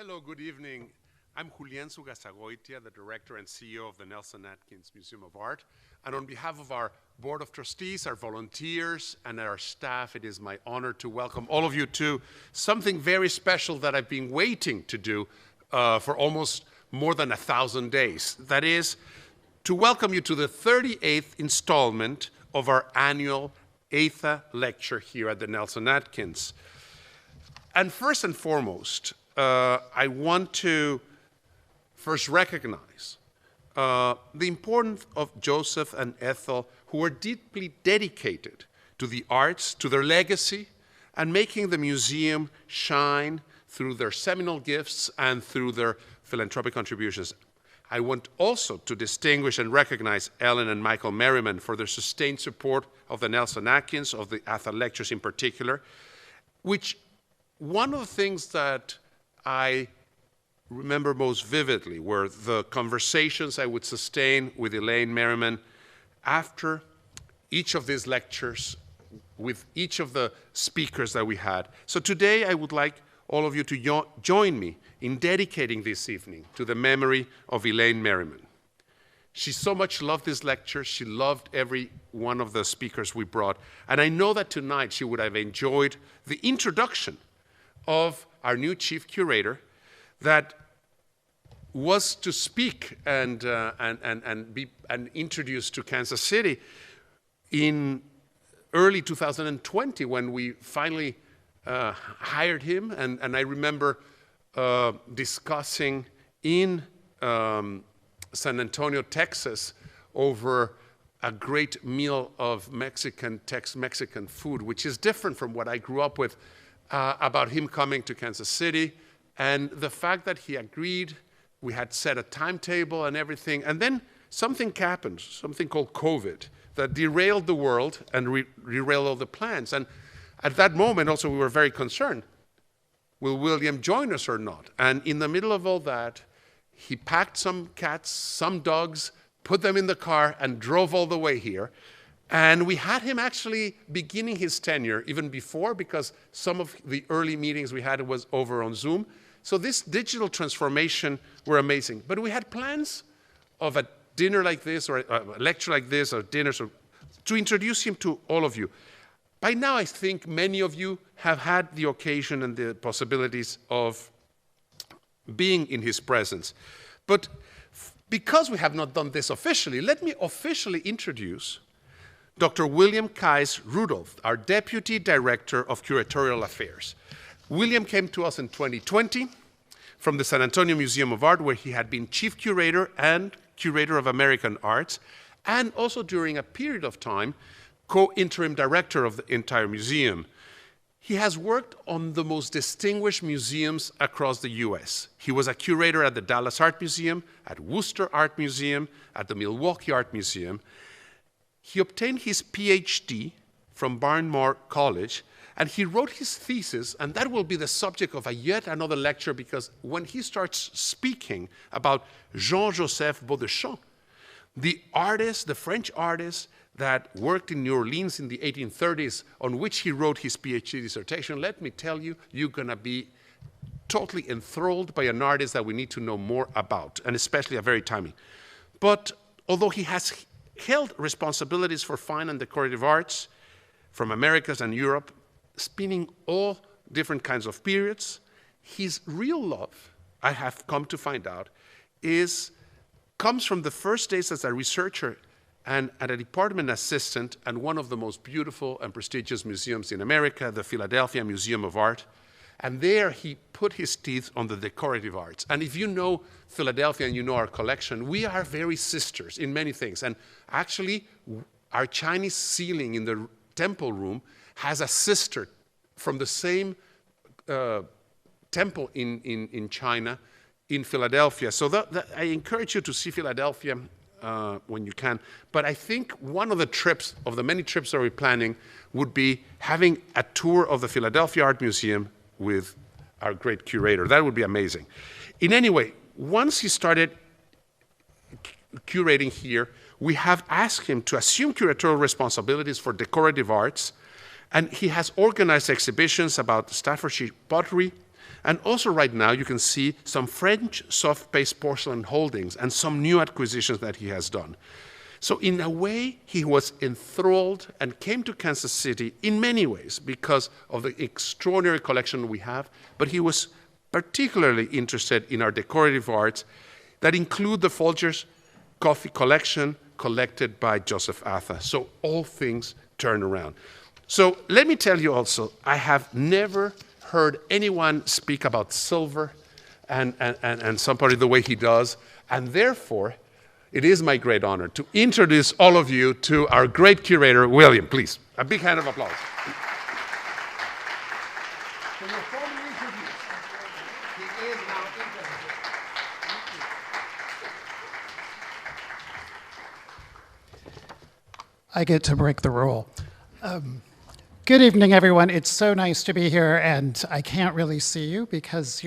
Hello, good evening. I'm Julián Zugazagoitia, the director and CEO of the Nelson-Atkins Museum of Art. And on behalf of our board of trustees, our volunteers, and our staff, it is my honor to welcome all of you to something very special that I've been waiting to do for almost more than 1,000 days. That is, to welcome you to the 38th installment of our annual Atha lecture here at the Nelson-Atkins. And first and foremost, I want to first recognize the importance of Joseph and Ethel, who are deeply dedicated to the arts, to their legacy, and making the museum shine through their seminal gifts and through their philanthropic contributions. I want also to distinguish and recognize Ellen and Michael Merriman for their sustained support of the Nelson-Atkins, of the Atha lectures in particular, which one of the things that I remember most vividly were the conversations I would sustain with Elaine Merriman after each of these lectures with each of the speakers that we had. So today I would like all of you to join me in dedicating this evening to the memory of Elaine Merriman. She so much loved this lecture. She loved every one of the speakers we brought. And I know that tonight she would have enjoyed the introduction of our new chief curator that was to speak and introduced to Kansas City in early 2020 when we finally hired him. And I remember discussing in San Antonio, Texas, over a great meal of Tex-Mexican food, which is different from what I grew up with, about him coming to Kansas City, and the fact that he agreed. We had set a timetable and everything, and then something happened, something called COVID, that derailed the world and derailed all the plans. And at that moment also we were very concerned, will William join us or not? And in the middle of all that, he packed some cats, some dogs, put them in the car and drove all the way here. And we had him actually beginning his tenure even before, because some of the early meetings we had was over on Zoom. So this digital transformation were amazing. But we had plans of a dinner like this, or a lecture like this, or dinners, to introduce him to all of you. By now, I think many of you have had the occasion and the possibilities of being in his presence. But because we have not done this officially, let me officially introduce Dr. William Kais Rudolph, our Deputy Director of Curatorial Affairs. William came to us in 2020 from the San Antonio Museum of Art, where he had been Chief Curator and Curator of American Arts, and also during a period of time, co-interim director of the entire museum. He has worked on the most distinguished museums across the US. He was a curator at the Dallas Art Museum, at Worcester Art Museum, at the Milwaukee Art Museum. He obtained his PhD from Burnip College, and he wrote his thesis, and that will be the subject of yet another lecture, because when he starts speaking about Jean-Joseph Beaudeschamps, the artist, the French artist that worked in New Orleans in the 1830s, on which he wrote his PhD dissertation, let me tell you, you're gonna be totally enthralled by an artist that we need to know more about, and especially a very timely. But although he has held responsibilities for fine and decorative arts from Americas and Europe, spanning all different kinds of periods, his real love, I have come to find out, comes from the first days as a researcher and at a department assistant at one of the most beautiful and prestigious museums in America, the Philadelphia Museum of Art. And there he put his teeth on the decorative arts. And if you know Philadelphia and you know our collection, we are very sisters in many things. And actually, our Chinese ceiling in the temple room has a sister from the same temple in China, in Philadelphia. So I encourage you to see Philadelphia when you can. But I think one of the trips, of the many trips that we're planning, would be having a tour of the Philadelphia Art Museum with our great curator. That would be amazing. In any way, once he started curating here, we have asked him to assume curatorial responsibilities for decorative arts, and he has organized exhibitions about Staffordshire pottery, And also right now you can see some French soft-based porcelain holdings and some new acquisitions that he has done. So in a way, he was enthralled and came to Kansas City in many ways because of the extraordinary collection we have, but he was particularly interested in our decorative arts that include the Folgers Coffee Collection collected by Joseph Atha. So all things turn around. So let me tell you also, I have never heard anyone speak about silver and somebody the way he does, and therefore, it is my great honor to introduce all of you to our great curator, William. Please, a big hand of applause. I get to break the rule. Good evening, everyone. It's so nice to be here, and I can't really see you because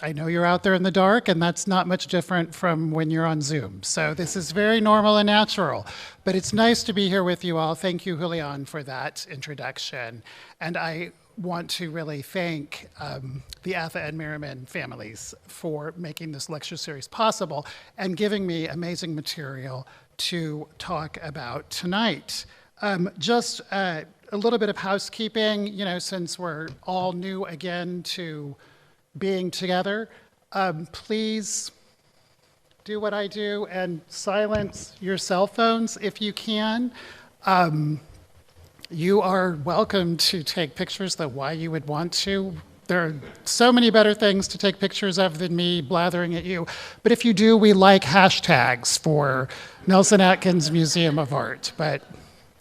I know you're out there in the dark, and that's not much different from when you're on Zoom. So this is very normal and natural, but it's nice to be here with you all. Thank you, Julian, for that introduction. And I want to really thank the Atha and Merriman families for making this lecture series possible and giving me amazing material to talk about tonight. Just a little bit of housekeeping, since we're all new again to being together. Please do what I do and silence your cell phones if you can. You are welcome to take pictures, though why you would want to. There are so many better things to take pictures of than me blathering at you. But if you do, we like hashtags for Nelson-Atkins Museum of Art. But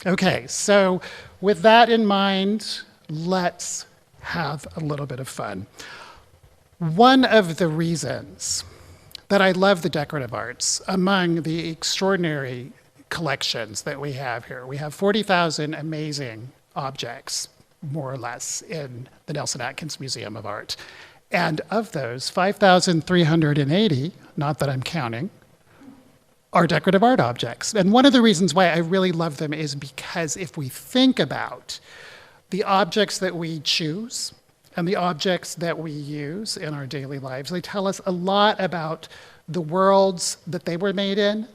okay, so with that in mind, let's have a little bit of fun. One of the reasons that I love the decorative arts, among the extraordinary collections that we have here, we have 40,000 amazing objects, more or less, in the Nelson-Atkins Museum of Art. And of those, 5,380, not that I'm counting, are decorative art objects. And one of the reasons why I really love them is because if we think about the objects that we choose and the objects that we use in our daily lives, they tell us a lot about the worlds that they were made in.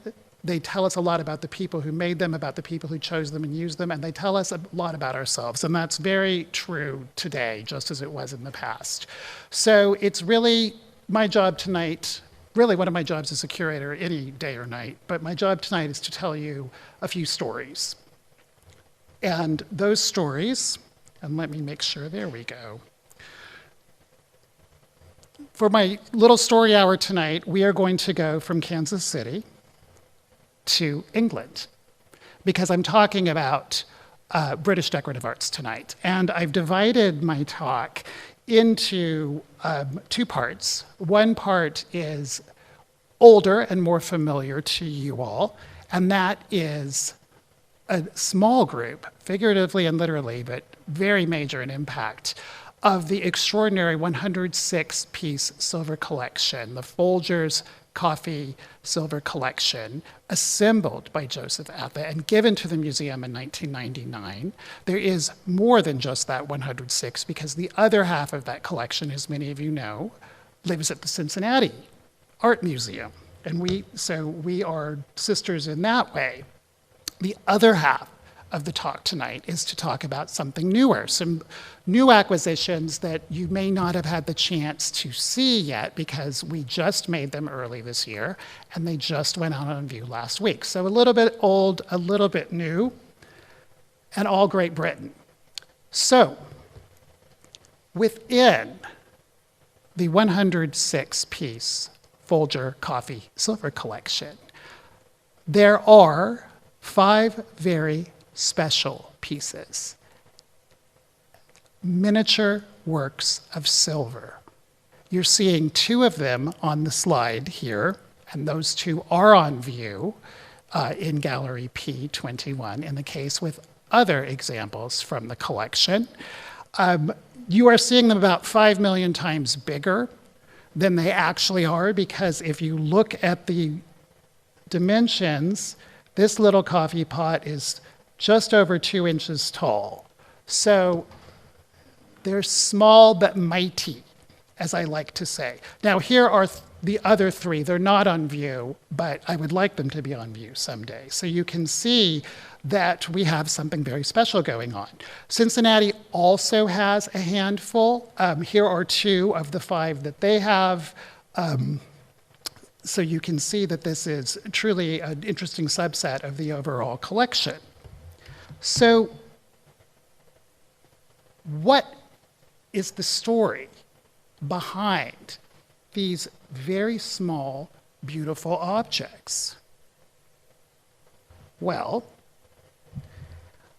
They tell us a lot about the people who made them, about the people who chose them and used them, and they tell us a lot about ourselves. And that's very true today, just as it was in the past. So it's really my job tonight, really one of my jobs as a curator any day or night, but my job tonight is to tell you a few stories. And those stories, and let me make sure, there we go. For my little story hour tonight, we are going to go from Kansas City to England, because I'm talking about British decorative arts tonight. And I've divided my talk into two parts. One part is older and more familiar to you all, and that is a small group, figuratively and literally, but very major in impact, of the extraordinary 106-piece silver collection, the Folgers Coffee Silver Collection, assembled by Joseph Atha and given to the museum in 1999. There is more than just that 106, because the other half of that collection, as many of you know, lives at the Cincinnati Art Museum. And we are sisters in that way. The other half of the talk tonight is to talk about something newer, some new acquisitions that you may not have had the chance to see yet because we just made them early this year and they just went out on view last week. So a little bit old, a little bit new, and all Great Britain. So within the 106-piece Folger Coffee Silver Collection, there are 5 very special pieces, miniature works of silver. You're seeing 2 of them on the slide here, and those 2 are on view in Gallery P21 in the case with other examples from the collection. You are seeing them about 5 million times bigger than they actually are, because if you look at the dimensions, this little coffee pot is just over 2 inches tall. So they're small but mighty. as I like to say. Now, here are the other three. They're not on view, but I would like them to be on view someday. So you can see that we have something very special going on. Cincinnati also has a handful. Here are 2 of the 5 that they have. So you can see that this is truly an interesting subset of the overall collection. So what is the story behind these very small, beautiful objects? Well,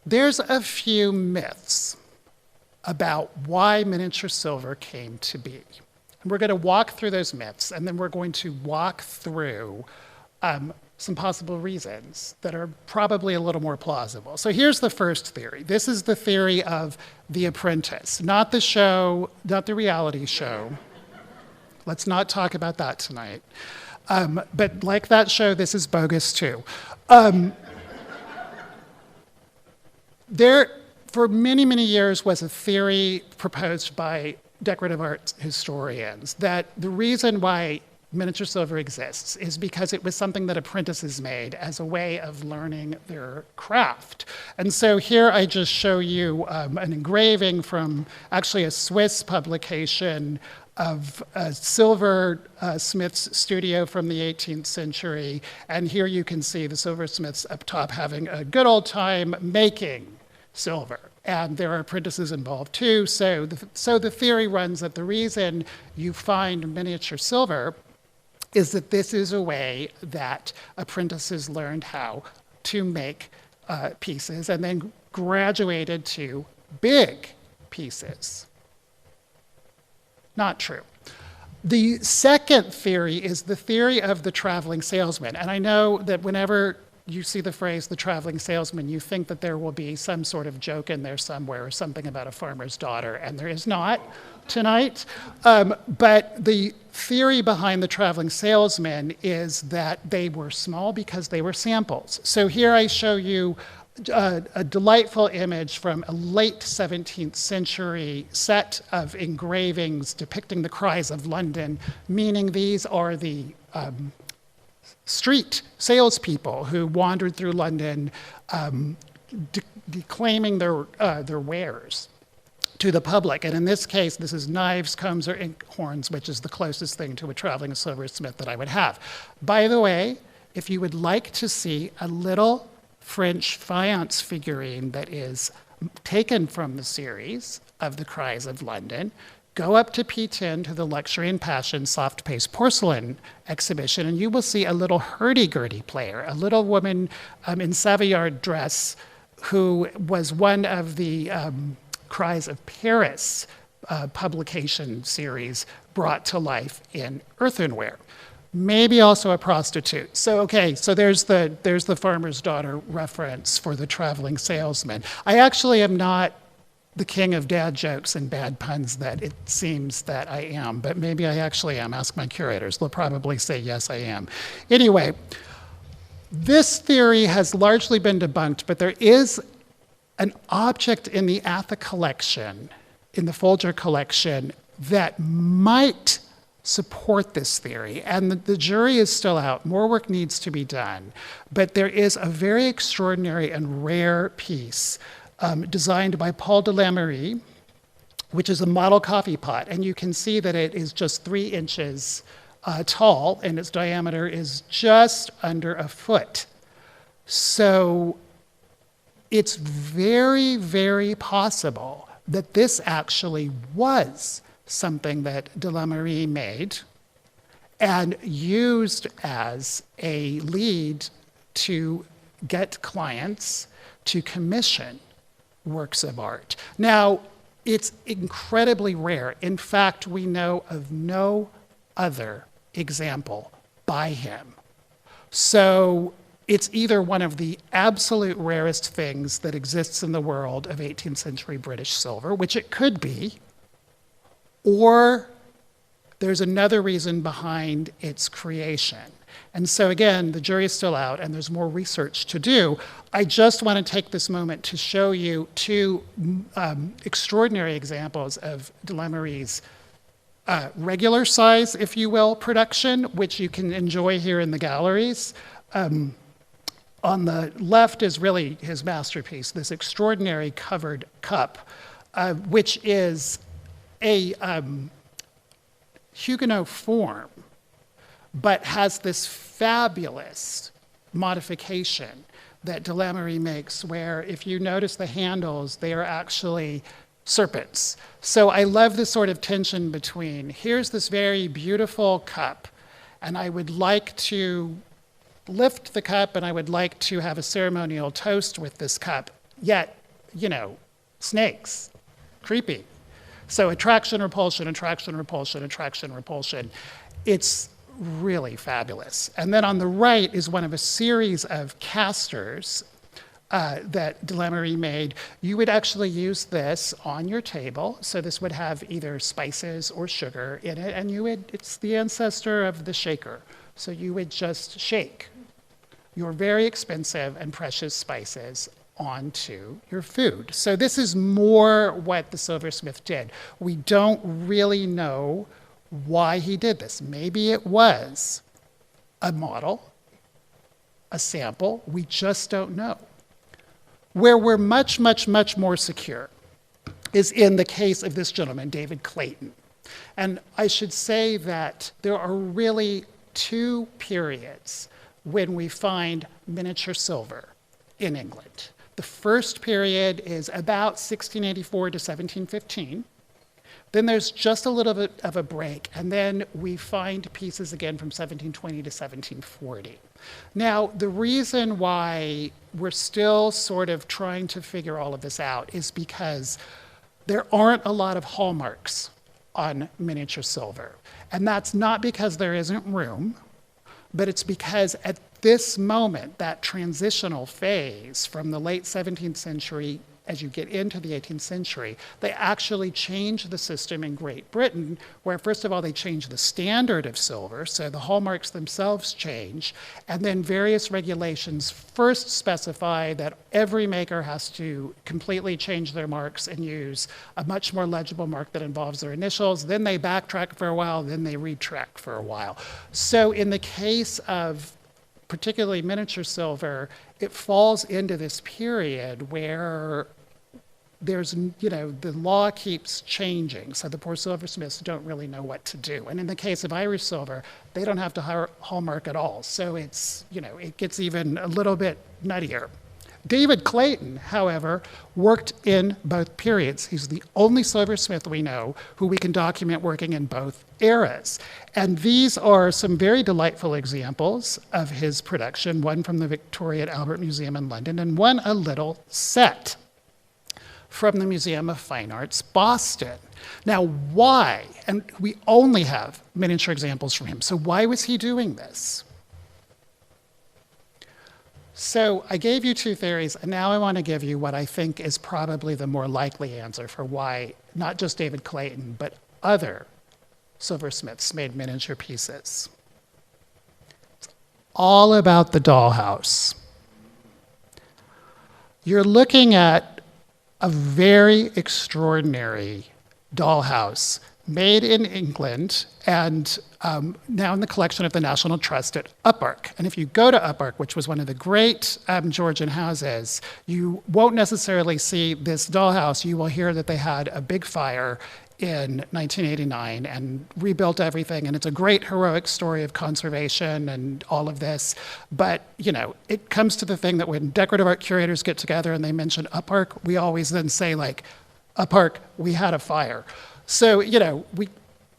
there's a few myths about why miniature silver came to be. And we're going to walk through those myths, and then we're going to walk through some possible reasons that are probably a little more plausible. So here's the first theory. This is the theory of The Apprentice, not the show, not the reality show. Let's not talk about that tonight. But like that show, this is bogus too. There, for many, many years, was a theory proposed by decorative art historians that the reason why miniature silver exists is because it was something that apprentices made as a way of learning their craft. And so here I just show you an engraving from actually a Swiss publication of a silversmith's studio from the 18th century. And here you can see the silversmiths up top having a good old time making silver. And there are apprentices involved too. So the theory runs that the reason you find miniature silver is that this is a way that apprentices learned how to make pieces and then graduated to big pieces. Not true. The second theory is the theory of the traveling salesman. And I know that whenever you see the phrase the traveling salesman, you think that there will be some sort of joke in there somewhere or something about a farmer's daughter, and there is not tonight. But the theory behind the traveling salesman is that they were small because they were samples. So here I show you a delightful image from a late 17th century set of engravings depicting the cries of London, meaning these are the street salespeople who wandered through London declaiming their wares to the public. And in this case, this is knives, combs, or inkhorns, which is the closest thing to a traveling silversmith that I would have. By the way, if you would like to see a little French faience figurine that is taken from the series of the Cries of London, go up to P10 to the Luxury and Passion soft paste porcelain exhibition, and you will see a little hurdy-gurdy player, a little woman in Savoyard dress who was one of the Cries of Paris publication series brought to life in earthenware. Maybe also a prostitute. So, okay, so there's the farmer's daughter reference for the traveling salesman. I actually am not the king of dad jokes and bad puns that it seems that I am, but maybe I actually am. Ask my curators. They'll probably say, yes, I am. Anyway, this theory has largely been debunked, but there is an object in the Atha collection, in the Folgers Collection, that might support this theory. And the jury is still out. More work needs to be done. But there is a very extraordinary and rare piece designed by Paul de Lamerie, which is a model coffee pot. And you can see that it is just 3 inches tall, and its diameter is just under a foot. So it's very, very possible that this actually was something that de Lamerie made and used as a lead to get clients to commission works of art. Now, it's incredibly rare. In fact, we know of no other example by him. So it's either one of the absolute rarest things that exists in the world of 18th century British silver, which it could be, or there's another reason behind its creation. And so again, the jury is still out and there's more research to do. I just want to take this moment to show you 2 extraordinary examples of de Lamerie's regular size, if you will, production, which you can enjoy here in the galleries. On the left is really his masterpiece, this extraordinary covered cup, which is a Huguenot form, but has this fabulous modification that de la Merie makes, where if you notice the handles, they are actually serpents. So I love this sort of tension between, here's this very beautiful cup, and I would like to lift the cup, and I would like to have a ceremonial toast with this cup, yet, snakes, creepy. So attraction, repulsion, attraction, repulsion, attraction, repulsion. It's really fabulous. And then on the right is one of a series of casters that de la Merie made. You would actually use this on your table. So this would have either spices or sugar in it, and it's the ancestor of the shaker. So you would just shake your very expensive and precious spices onto your food. So this is more what the silversmith did. We don't really know why he did this. Maybe it was a model, a sample. We just don't know. Where we're much, much, much more secure is in the case of this gentleman, David Clayton. And I should say that there are really two periods when we find miniature silver in England. The first period is about 1684 to 1715. Then there's just a little bit of a break, and then we find pieces again from 1720 to 1740. Now, the reason why we're still sort of trying to figure all of this out is because there aren't a lot of hallmarks on miniature silver. And that's not because there isn't room, but it's because at this moment, that transitional phase from the late 17th century as you get into the 18th century, they actually change the system in Great Britain, where first of all, they change the standard of silver, so the hallmarks themselves change, and then various regulations first specify that every maker has to completely change their marks and use a much more legible mark that involves their initials. Then they backtrack for a while, then they retrack for a while. So in the case of particularly miniature silver, it falls into this period where there's, the law keeps changing, so the poor silversmiths don't really know what to do. And in the case of Irish silver, they don't have to hallmark at all. So it's, it gets even a little bit nuttier. David Clayton, however, worked in both periods. He's the only silversmith we know who we can document working in both eras. And these are some very delightful examples of his production, one from the Victoria and Albert Museum in London, and one a little set from the Museum of Fine Arts, Boston. Now, why? And we only have miniature examples from him. So why was he doing this? So I gave you two theories, and now I want to give you what I think is probably the more likely answer for why not just David Clayton, but other silversmiths made miniature pieces. It's all about the dollhouse. You're looking at a very extraordinary dollhouse made in England and now in the collection of the National Trust at Uppark. And if you go to Uppark, which was one of the great Georgian houses, you won't necessarily see this dollhouse. You will hear that they had a big fire in 1989 and rebuilt everything. And it's a great heroic story of conservation and all of this. But, it comes to the thing that when decorative art curators get together and they mention Uppark, we always then say, Uppark, we had a fire. So,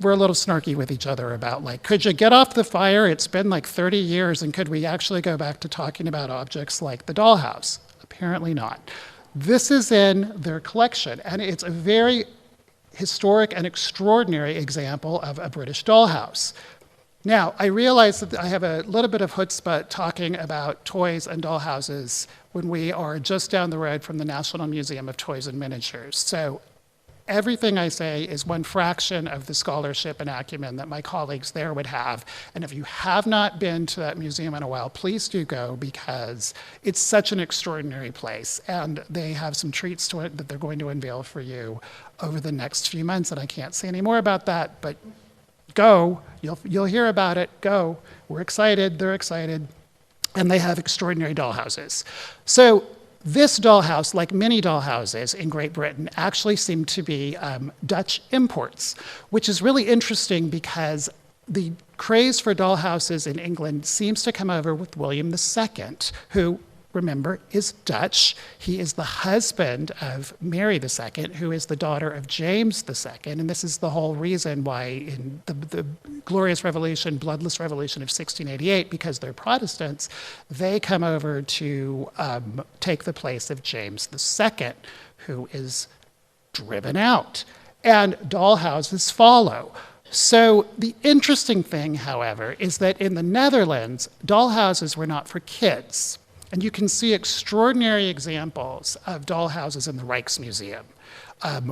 we're a little snarky with each other about, could you get off the fire? It's been 30 years, and could we actually go back to talking about objects like the dollhouse? Apparently not. This is in their collection, and it's a very historic and extraordinary example of a British dollhouse. Now, I realize that I have a little bit of chutzpah talking about toys and dollhouses when we are just down the road from the National Museum of Toys and Miniatures. So Everything I say is one fraction of the scholarship and acumen that my colleagues there would have. And if you have not been to that museum in a while, please do go, because it's such an extraordinary place. And they have some treats to it that they're going to unveil for you over the next few months. And I can't say any more about that, but go. You'll hear about it. Go. We're excited. They're excited. And they have extraordinary dollhouses. So this dollhouse, like many dollhouses in Great Britain, actually seem to be Dutch imports, which is really interesting because the craze for dollhouses in England seems to come over with William II, who, remember, is Dutch. He is the husband of Mary II, who is the daughter of James II. And this is the whole reason why in the glorious revolution, bloodless revolution of 1688, because they're Protestants, they come over to take the place of James II, who is driven out. And dollhouses follow. So the interesting thing, however, is that in the Netherlands, dollhouses were not for kids. And you can see extraordinary examples of dollhouses in the Rijksmuseum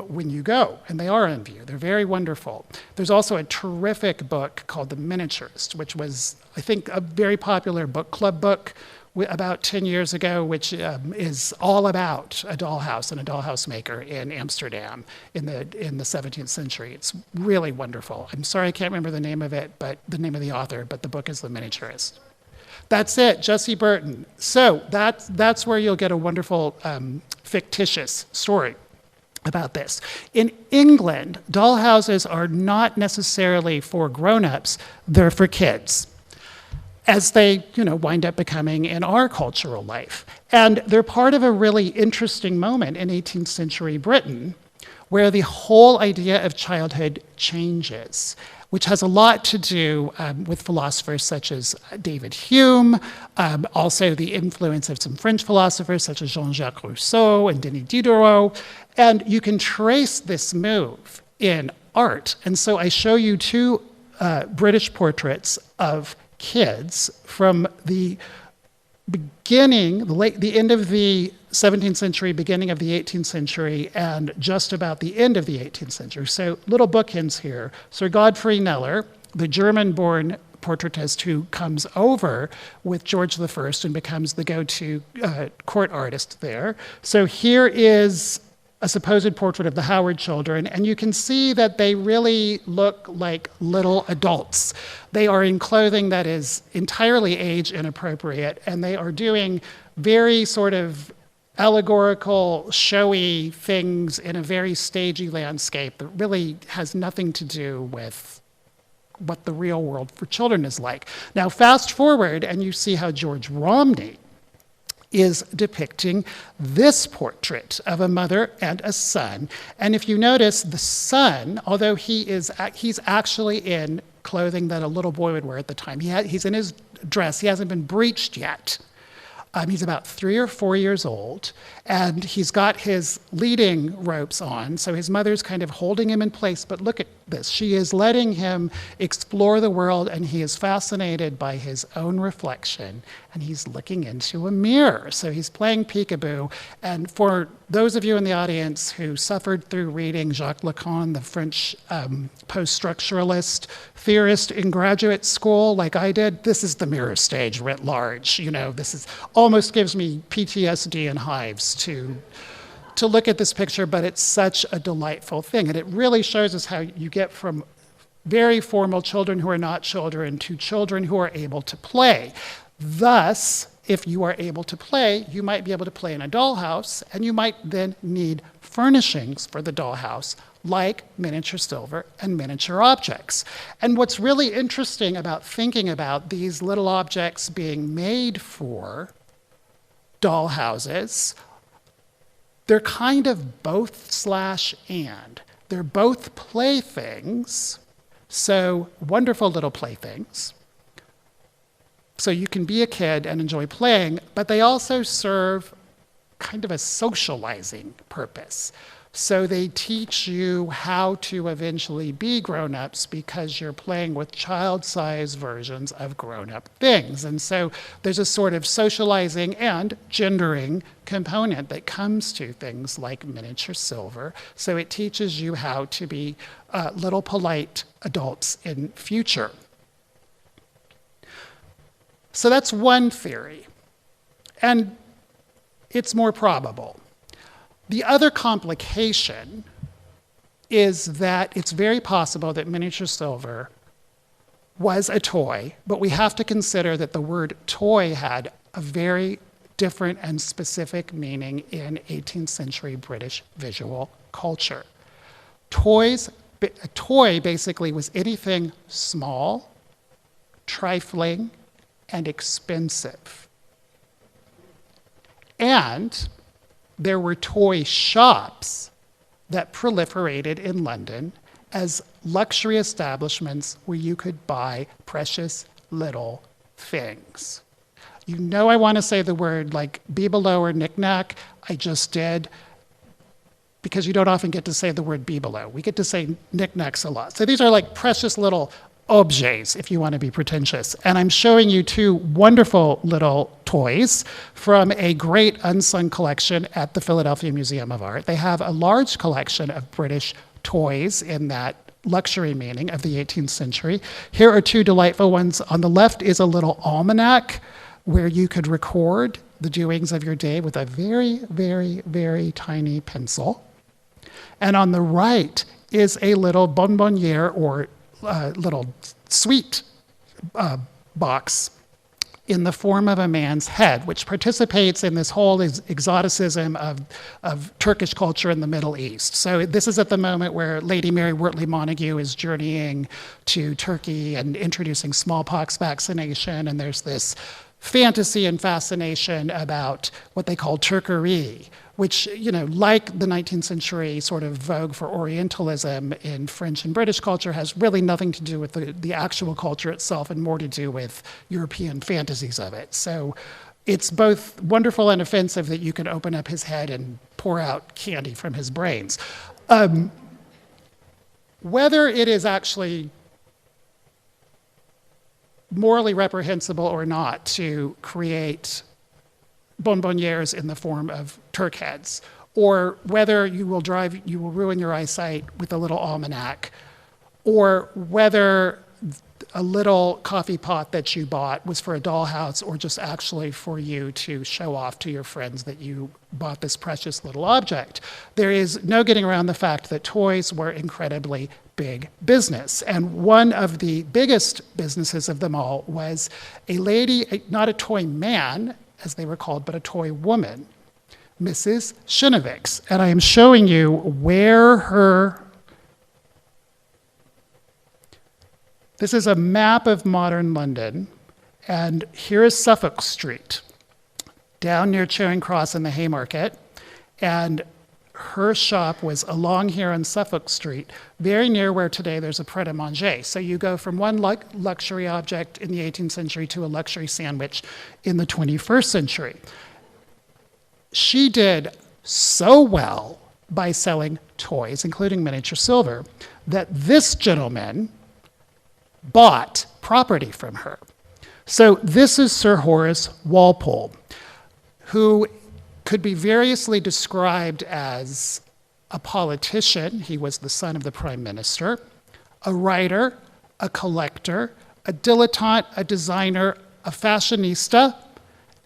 when you go, and they are on view. They're very wonderful. There's also a terrific book called The Miniaturist, which was, I think, a very popular book club book about 10 years ago, which is all about a dollhouse and a dollhouse maker in Amsterdam in the 17th century. It's really wonderful. I'm sorry I can't remember the name of it, but the name of the author, but the book is The Miniaturist. That's it, Jessie Burton. So that's where you'll get a wonderful fictitious story about this. In England, dollhouses are not necessarily for grown-ups, they're for kids, as they wind up becoming in our cultural life. And they're part of a really interesting moment in 18th century Britain, where the whole idea of childhood changes, which has a lot to do with philosophers such as David Hume, also the influence of some French philosophers such as Jean-Jacques Rousseau and Denis Diderot. And you can trace this move in art. And so I show you two British portraits of kids from the beginning, the end of the 17th century, beginning of the 18th century, and just about the end of the 18th century. So little bookends here. Sir Godfrey Kneller, the German-born portraitist who comes over with George I and becomes the go-to court artist there. So here is a supposed portrait of the Howard children, and you can see that they really look like little adults. They are in clothing that is entirely age inappropriate, and they are doing very sort of allegorical, showy things in a very stagey landscape that really has nothing to do with what the real world for children is like. Now, fast forward, and you see how George Romney is depicting this portrait of a mother and a son. And if you notice, the son, although he's actually in clothing that a little boy would wear at the time. He's in his dress. He hasn't been breeched yet. He's about 3 or 4 years old, and he's got his leading ropes on, so his mother's kind of holding him in place. But look at this. She is letting him explore the world, and he is fascinated by his own reflection, and he's looking into a mirror. So he's playing peekaboo. And for those of you in the audience who suffered through reading Jacques Lacan, the French post-structuralist theorist in graduate school, like I did, this is the mirror stage writ large. This is almost gives me PTSD and hives to look at this picture, but it's such a delightful thing. And it really shows us how you get from very formal children who are not children to children who are able to play. Thus, if you are able to play, you might be able to play in a dollhouse, and you might then need furnishings for the dollhouse, like miniature silver and miniature objects. And what's really interesting about thinking about these little objects being made for dollhouses, they're kind of both /and. They're both playthings, so wonderful little playthings. So you can be a kid and enjoy playing, but they also serve kind of a socializing purpose. So they teach you how to eventually be grown-ups because you're playing with child-sized versions of grown-up things. And so there's a sort of socializing and gendering component that comes to things like miniature silver. So it teaches you how to be little polite adults in future. So that's one theory, and it's more probable. The other complication is that it's very possible that miniature silver was a toy, but we have to consider that the word toy had a very different and specific meaning in 18th century British visual culture. A toy basically was anything small, trifling, and expensive. And there were toy shops that proliferated in London as luxury establishments where you could buy precious little things. You know I want to say the word like bibelot or knick-knack. I just did, because you don't often get to say the word bibelot. We get to say knick-knacks a lot. So these are like precious little objets, if you want to be pretentious. And I'm showing you two wonderful little toys from a great unsung collection at the Philadelphia Museum of Art. They have a large collection of British toys in that luxury meaning of the 18th century. Here are two delightful ones. On the left is a little almanac where you could record the doings of your day with a very, very, very tiny pencil. And on the right is a little bonbonniere or little sweet box in the form of a man's head, which participates in this whole exoticism of Turkish culture in the Middle East. So this is at the moment where Lady Mary Wortley Montagu is journeying to Turkey and introducing smallpox vaccination, and there's this fantasy and fascination about what they call Turkerie, which, you know, like the 19th century sort of vogue for Orientalism in French and British culture, has really nothing to do with the actual culture itself and more to do with European fantasies of it. So it's both wonderful and offensive that you can open up his head and pour out candy from his brains. Whether it is actually morally reprehensible or not to create bonbonnieres in the form of Turk heads, or whether you will ruin your eyesight with a little almanac, or whether a little coffee pot that you bought was for a dollhouse or just actually for you to show off to your friends that you bought this precious little object. There is no getting around the fact that toys were incredibly big business. And one of the biggest businesses of them all was a lady, not a toy man, as they were called, but a toy woman, Mrs. Shinovix. And I am showing you where her... This is a map of modern London, and here is Suffolk Street, down near Charing Cross in the Haymarket, and her shop was along here on Suffolk Street, very near where today there's a Pret-a-Manger. So you go from one luxury object in the 18th century to a luxury sandwich in the 21st century. She did so well by selling toys, including miniature silver, that this gentleman bought property from her. So this is Sir Horace Walpole, who could be variously described as a politician. He was the son of the prime minister, a writer, a collector, a dilettante, a designer, a fashionista,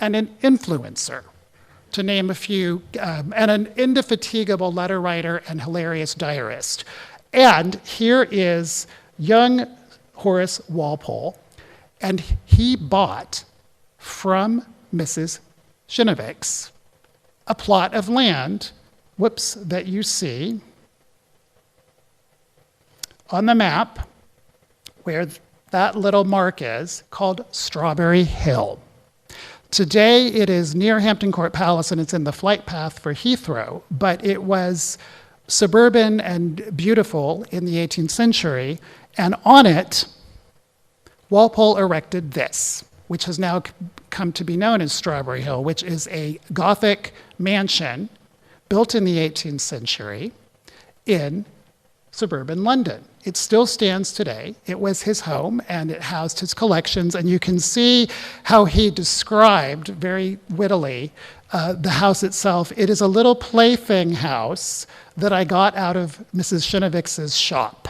and an influencer, to name a few, and an indefatigable letter writer and hilarious diarist. And here is young Horace Walpole, and he bought from Mrs. Shinovix a plot of land, that you see on the map where that little mark is, called Strawberry Hill. Today it is near Hampton Court Palace and it's in the flight path for Heathrow, but it was suburban and beautiful in the 18th century, and on it, Walpole erected this, which has now come to be known as Strawberry Hill, which is a Gothic mansion built in the 18th century in suburban London. It still stands today. It was his home, and it housed his collections, and you can see how he described very wittily the house itself. It is a little plaything house that I got out of Mrs. Shinoviks's shop.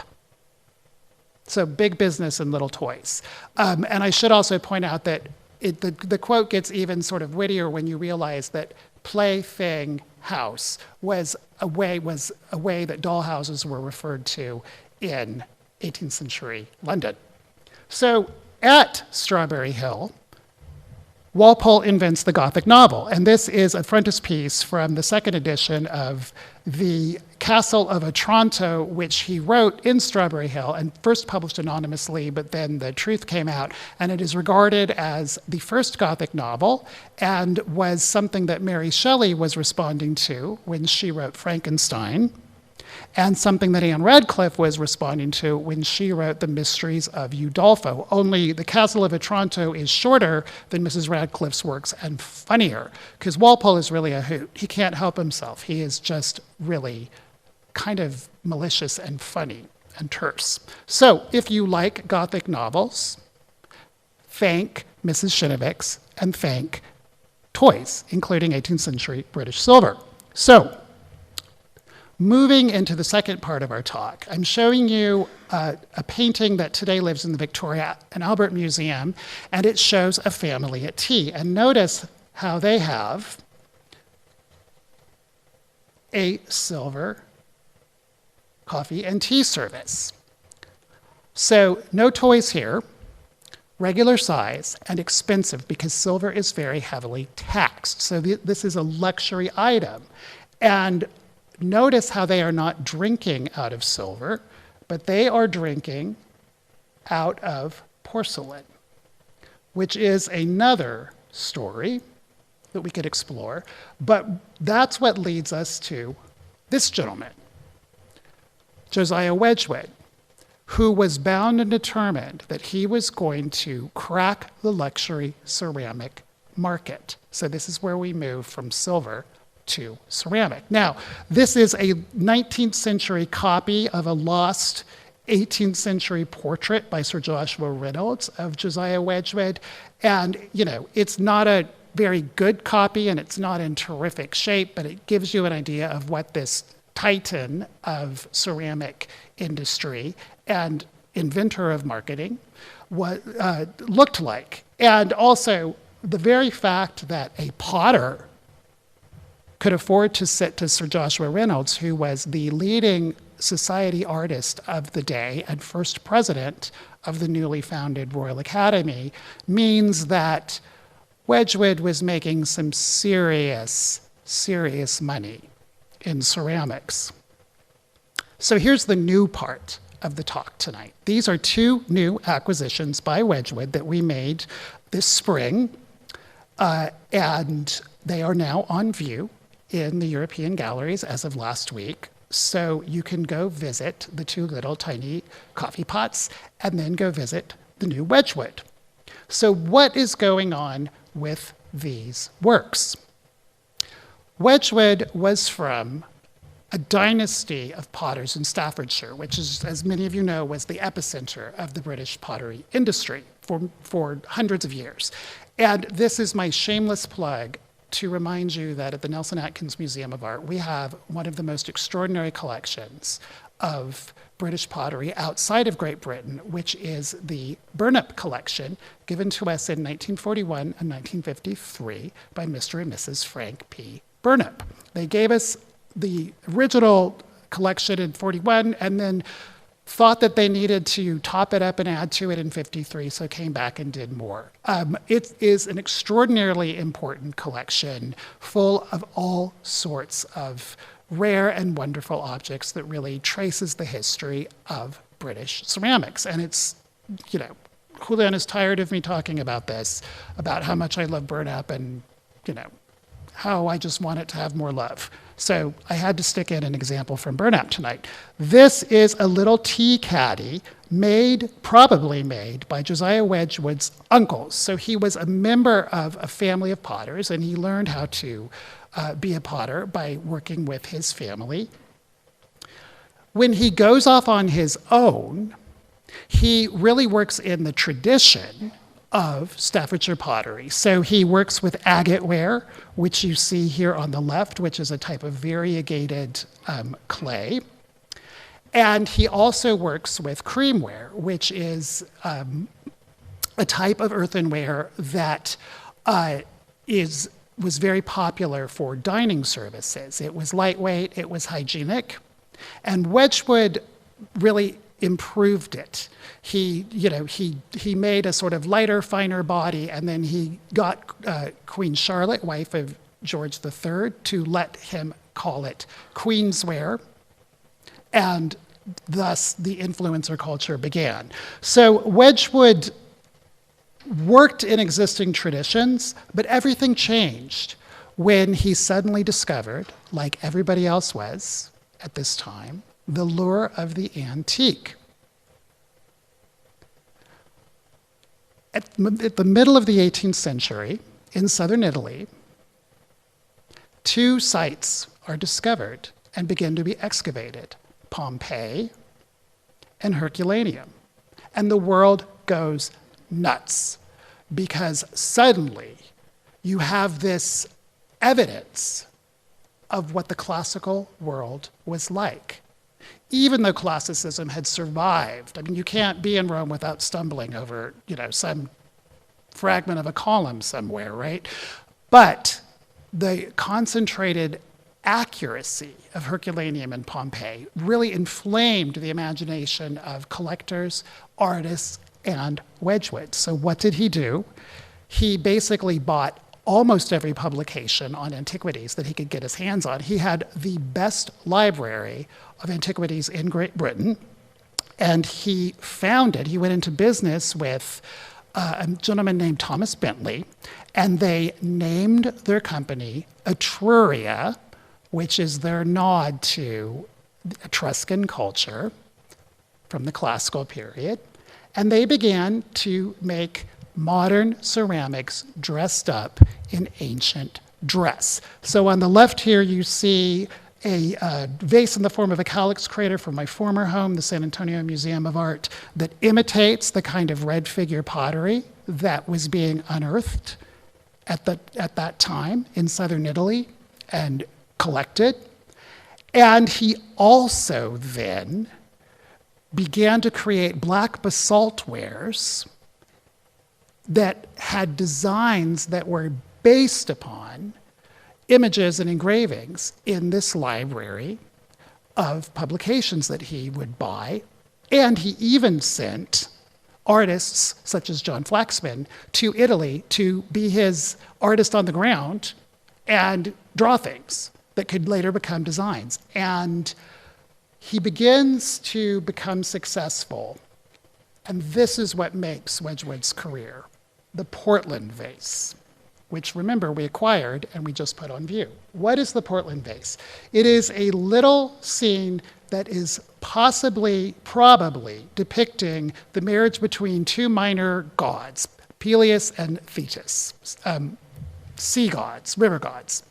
So big business and little toys. And I should also point out that the quote gets even sort of wittier when you realize that plaything house was a way that dollhouses were referred to in 18th century London. So at Strawberry Hill, Walpole invents the Gothic novel, and this is a frontispiece from the second edition of The Castle of Otranto, which he wrote in Strawberry Hill and first published anonymously, but then the truth came out, and it is regarded as the first Gothic novel and was something that Mary Shelley was responding to when she wrote Frankenstein, and something that Anne Radcliffe was responding to when she wrote The Mysteries of Udolpho. Only The Castle of Otranto is shorter than Mrs. Radcliffe's works and funnier, because Walpole is really a hoot. He can't help himself. He is just really kind of malicious and funny and terse. So if you like Gothic novels, thank Mrs. Shinoviks and thank toys, including 18th century British silver. So moving into the second part of our talk, I'm showing you a painting that today lives in the Victoria and Albert Museum, and it shows a family at tea. And notice how they have a silver coffee and tea service. So no toys here, regular size and expensive because silver is very heavily taxed. So this is a luxury item. And notice how they are not drinking out of silver, but they are drinking out of porcelain, which is another story that we could explore. But that's what leads us to this gentleman, Josiah Wedgwood, who was bound and determined that he was going to crack the luxury ceramic market. So this is where we move from silver to ceramic. Now, this is a 19th century copy of a lost 18th century portrait by Sir Joshua Reynolds of Josiah Wedgwood. And, it's not a very good copy and it's not in terrific shape, but it gives you an idea of what this titan of ceramic industry and inventor of marketing looked like. And also the very fact that a potter could afford to sit to Sir Joshua Reynolds, who was the leading society artist of the day and first president of the newly founded Royal Academy, means that Wedgwood was making some serious money in ceramics. So here's the new part of the talk tonight. These are two new acquisitions by Wedgwood that we made this spring, and they are now on view in the European galleries as of last week. So you can go visit the two little tiny coffee pots and then go visit the new Wedgwood. So what is going on with these works? Wedgwood was from a dynasty of potters in Staffordshire, which is, as many of you know, was the epicenter of the British pottery industry for hundreds of years. And this is my shameless plug to remind you that at the Nelson-Atkins Museum of Art, we have one of the most extraordinary collections of British pottery outside of Great Britain, which is the Burnip Collection, given to us in 1941 and 1953 by Mr. and Mrs. Frank P. Burnip. They gave us the original collection in 41 and then thought that they needed to top it up and add to it in 53, so came back and did more. It is an extraordinarily important collection full of all sorts of rare and wonderful objects that really traces the history of British ceramics. And it's, Julian is tired of me talking about this, about how much I love Burnip and, how I just want it to have more love. So I had to stick in an example from Burnip tonight. This is a little tea caddy probably made by Josiah Wedgwood's uncles. So he was a member of a family of potters, and he learned how to be a potter by working with his family. When he goes off on his own, he really works in the tradition of Staffordshire pottery. So he works with agate ware, which you see here on the left, which is a type of variegated clay. And he also works with creamware, which is a type of earthenware that was very popular for dining services. It was lightweight, it was hygienic, and Wedgwood really improved it. He made a sort of lighter, finer body, and then he got Queen Charlotte, wife of George III, to let him call it Queensware, and thus the influencer culture began. So Wedgwood worked in existing traditions, but everything changed when he suddenly discovered, like everybody else was at this time, the lure of the antique. At the middle of the 18th century, in southern Italy, two sites are discovered and begin to be excavated: Pompeii and Herculaneum. And the world goes nuts, because suddenly you have this evidence of what the classical world was like. Even though classicism had survived, I mean, you can't be in Rome without stumbling over, some fragment of a column somewhere, right? But the concentrated accuracy of Herculaneum and Pompeii really inflamed the imagination of collectors, artists, and Wedgwood. So what did he do? He basically bought almost every publication on antiquities that he could get his hands on. He had the best library of antiquities in Great Britain, and he went into business with a gentleman named Thomas Bentley, and they named their company Etruria, which is their nod to Etruscan culture from the classical period. And they began to make modern ceramics dressed up in ancient dress. So on the left here, you see a vase in the form of a calyx crater from my former home, the San Antonio Museum of Art, that imitates the kind of red figure pottery that was being unearthed at that time in southern Italy and collected. And he also then began to create black basalt wares that had designs that were based upon images and engravings in this library of publications that he would buy. And he even sent artists such as John Flaxman to Italy to be his artist on the ground and draw things that could later become designs. And he begins to become successful. And this is what makes Wedgwood's career: the Portland Vase, which, remember, we acquired and we just put on view. What is the Portland Vase? It is a little scene that is probably depicting the marriage between two minor gods, Peleus and Thetis, sea gods, river gods.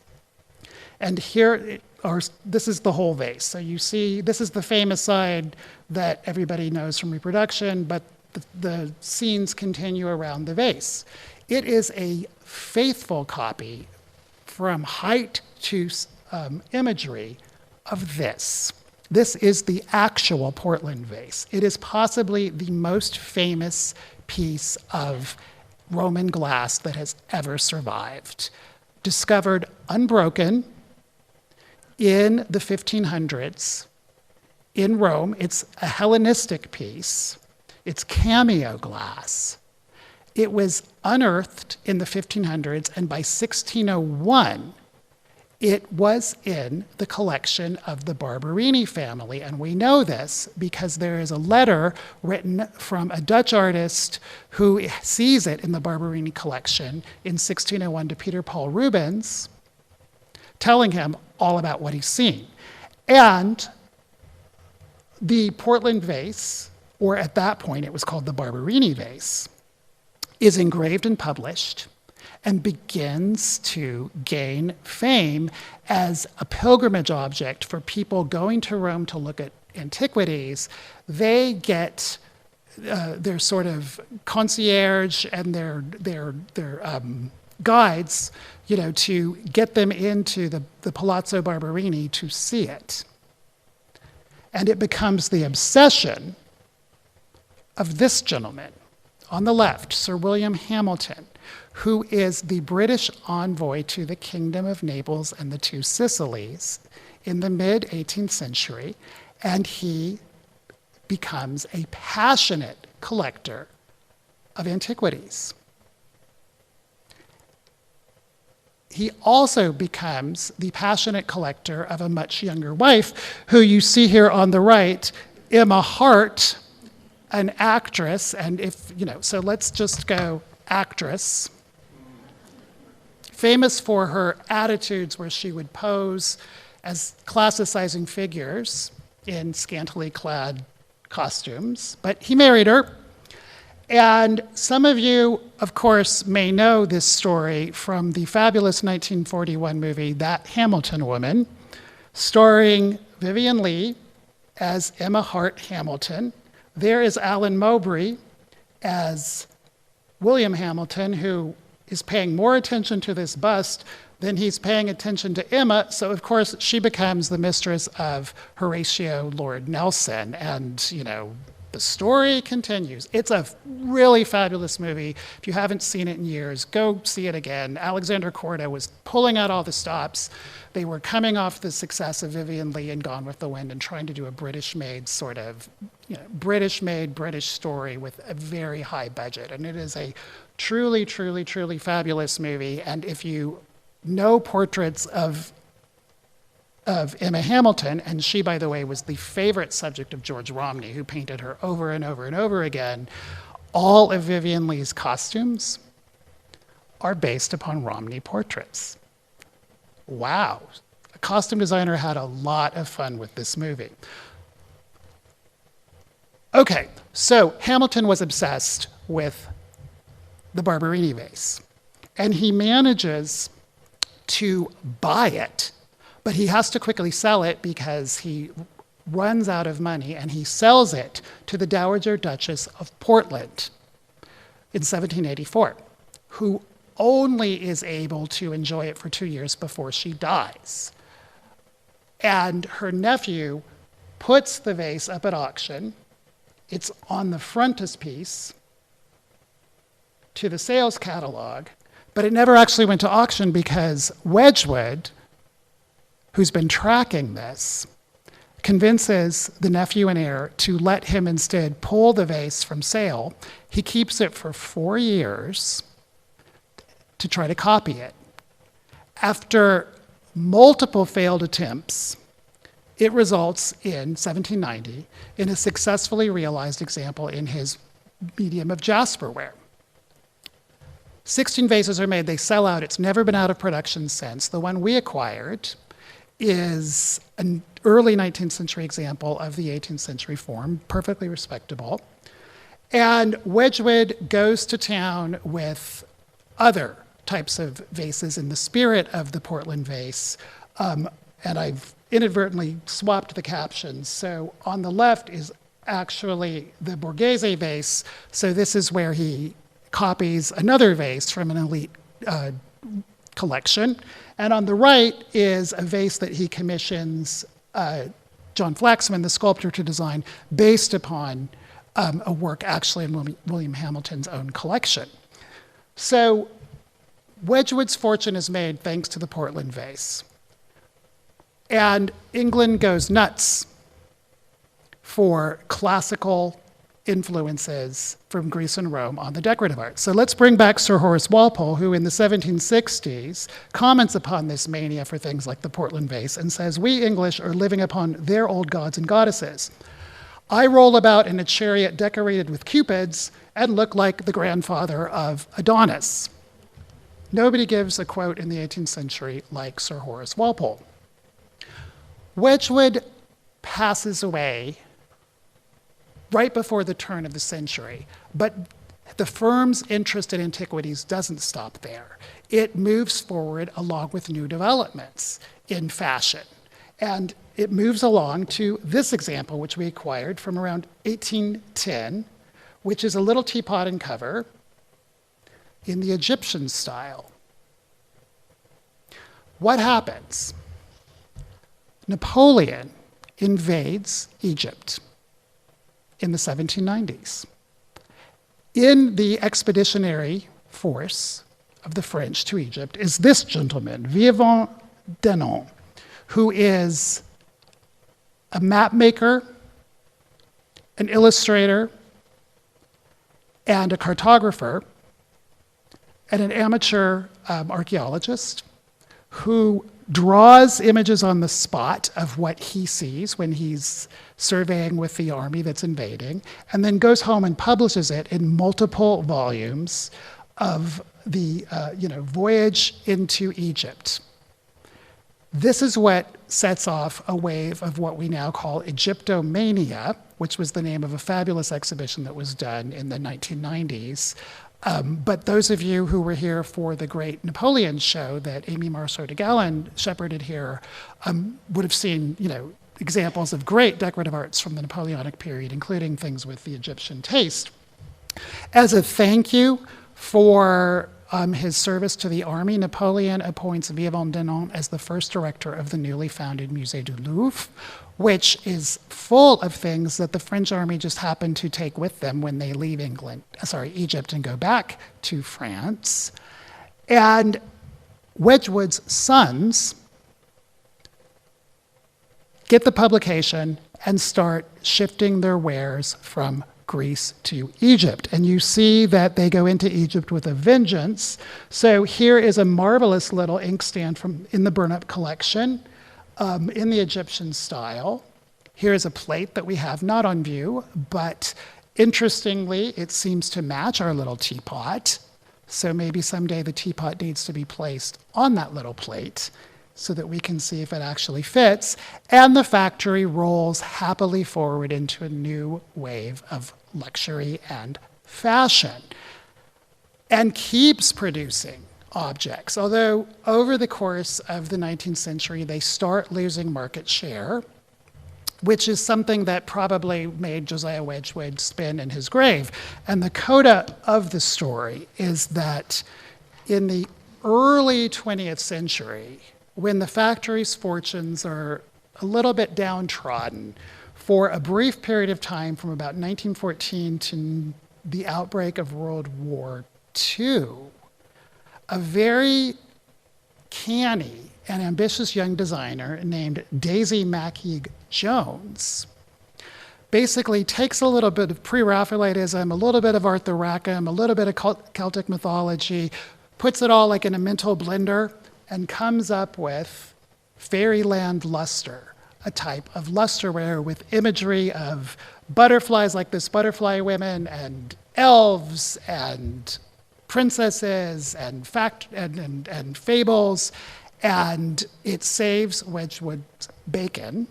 And this is the whole vase. So you see, this is the famous side that everybody knows from reproduction, but the scenes continue around the vase. It is a faithful copy from height to imagery of this. This is the actual Portland vase. It is possibly the most famous piece of Roman glass that has ever survived. Discovered unbroken in the 1500s in Rome. It's a Hellenistic piece. It's cameo glass. It was unearthed in the 1500s, and by 1601, it was in the collection of the Barbarini family. And we know this because there is a letter written from a Dutch artist who sees it in the Barbarini collection in 1601 to Peter Paul Rubens, telling him all about what he's seen. And the Portland vase, or at that point it was called the Barbarini vase, is engraved and published and begins to gain fame as a pilgrimage object for people going to Rome to look at antiquities. They get their sort of concierge and their guides, to get them into the Palazzo Barbarini to see it. And it becomes the obsession of this gentleman on the left, Sir William Hamilton, who is the British envoy to the Kingdom of Naples and the Two Sicilies in the mid-18th century, and he becomes a passionate collector of antiquities. He also becomes the passionate collector of a much younger wife, who you see here on the right, Emma Hart, an actress, and so let's just go actress. Famous for her attitudes where she would pose as classicizing figures in scantily clad costumes, but he married her. And some of you, of course, may know this story from the fabulous 1941 movie, That Hamilton Woman, starring Vivien Leigh as Emma Hart Hamilton. There is Alan Mowbray as William Hamilton, who is paying more attention to this bust than he's paying attention to Emma. So, of course, she becomes the mistress of Horatio Lord Nelson. And, the story continues. It's a really fabulous movie. If you haven't seen it in years, go see it again. Alexander Korda was pulling out all the stops. They were coming off the success of Vivien Leigh and Gone with the Wind and trying to do a British-made sort of, British-made British story with a very high budget. And it is a truly, truly, truly fabulous movie. And if you know portraits of Emma Hamilton, and she, by the way, was the favorite subject of George Romney, who painted her over and over and over again, all of Vivien Leigh's costumes are based upon Romney portraits. Wow. A costume designer had a lot of fun with this movie. Okay, so Hamilton was obsessed with the Barbarini vase, and he manages to buy it, but he has to quickly sell it because he runs out of money, and he sells it to the Dowager Duchess of Portland in 1784, who only is able to enjoy it for 2 years before she dies. And her nephew puts the vase up at auction. It's on the frontispiece to the sales catalog, but it never actually went to auction because Wedgwood, who's been tracking this, convinces the nephew and heir to let him instead pull the vase from sale. He keeps it for 4 years to try to copy it. After multiple failed attempts, it results in 1790 in a successfully realized example in his medium of jasperware. 16 vases are made, they sell out, it's never been out of production since. The one we acquired is an early 19th century example of the 18th century form, perfectly respectable. And Wedgwood goes to town with other types of vases in the spirit of the Portland vase. And I've inadvertently swapped the captions. So on the left is actually the Borghese vase. So this is where he copies another vase from an elite collection. And on the right is a vase that he commissions John Flaxman, the sculptor, to design based upon a work actually in William Hamilton's own collection. So Wedgwood's fortune is made thanks to the Portland vase. And England goes nuts for classical influences from Greece and Rome on the decorative arts. So let's bring back Sir Horace Walpole, who in the 1760s comments upon this mania for things like the Portland vase and says, "We English are living upon their old gods and goddesses. I roll about in a chariot decorated with cupids and look like the grandfather of Adonis." Nobody gives a quote in the 18th century like Sir Horace Walpole. Wedgwood passes away right before the turn of the century, but The firm's interest in antiquities doesn't stop there. It moves forward along with new developments in fashion. And it moves along to this example, which we acquired from around 1810, which is a little teapot and cover in the Egyptian style. What happens? Napoleon invades Egypt in the 1790s. In the expeditionary force of the French to Egypt is this gentleman, Vivant Denon, who is a map maker, an illustrator, and a cartographer, and an amateur archaeologist who draws images on the spot of what he sees when he's surveying with the army that's invading, and then goes home and publishes it in multiple volumes of the Voyage into Egypt. This is what sets off a wave of what we now call Egyptomania, which was the name of a fabulous exhibition that was done in the 1990s. But those of you who were here for the great Napoleon show that Amy Marceau de Gallen shepherded here would have seen, examples of great decorative arts from the Napoleonic period, including things with the Egyptian taste. As a thank you for his service to the army, Napoleon appoints Vivant Denon as the first director of the newly founded Musée du Louvre, which is full of things that the French army just happened to take with them when they leave Egypt and go back to France. And Wedgwood's sons get the publication and start shifting their wares from Greece to Egypt. And you see that they go into Egypt with a vengeance. So here is a marvelous little inkstand in the Burnip Collection in the Egyptian style. Here is a plate that we have not on view, but interestingly, it seems to match our little teapot. So maybe someday the teapot needs to be placed on that little plate so that we can see if it actually fits. And the factory rolls happily forward into a new wave of luxury and fashion and keeps producing objects. Although over the course of the 19th century, they start losing market share, which is something that probably made Josiah Wedgwood spin in his grave. And the coda of the story is that in the early 20th century, when the factory's fortunes are a little bit downtrodden, for a brief period of time from about 1914 to the outbreak of World War II, a very canny and ambitious young designer named Daisy Mackey Jones basically takes a little bit of pre-Raphaelitism, a little bit of Arthur Rackham, a little bit of Celtic mythology, puts it all like in a mental blender, and comes up with Fairyland Luster, a type of lusterware with imagery of butterflies like this butterfly women and elves and princesses and fables, and it saves Wedgwood's bacon,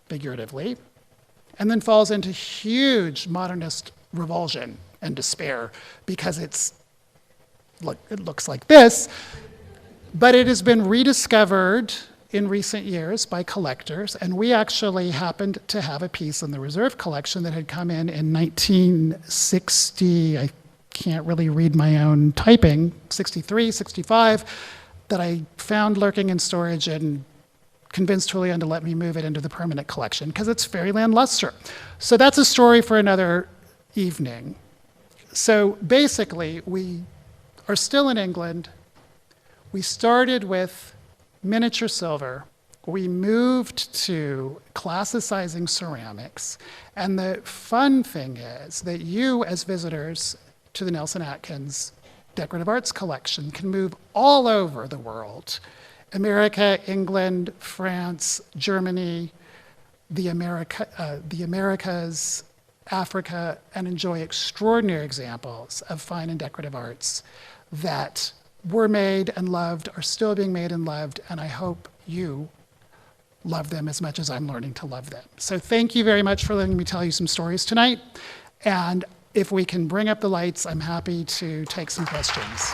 figuratively, and then falls into huge modernist revulsion and despair because it looks like this. But it has been rediscovered in recent years by collectors, and we actually happened to have a piece in the reserve collection that had come in 1960, I can't really read my own typing, 63, 65, that I found lurking in storage and convinced Julian to let me move it into the permanent collection because it's Fairyland Luster. So that's a story for another evening. So basically, we are still in England. We started with miniature silver. We moved to classicizing ceramics. And the fun thing is that you, as visitors to the Nelson-Atkins Decorative Arts Collection, can move all over the world. America, England, France, Germany, the Americas, Africa, and enjoy extraordinary examples of fine and decorative arts that were made and loved, are still being made and loved, and I hope you love them as much as I'm learning to love them. So thank you very much for letting me tell you some stories tonight. And If we can bring up the lights, I'm happy to take some questions.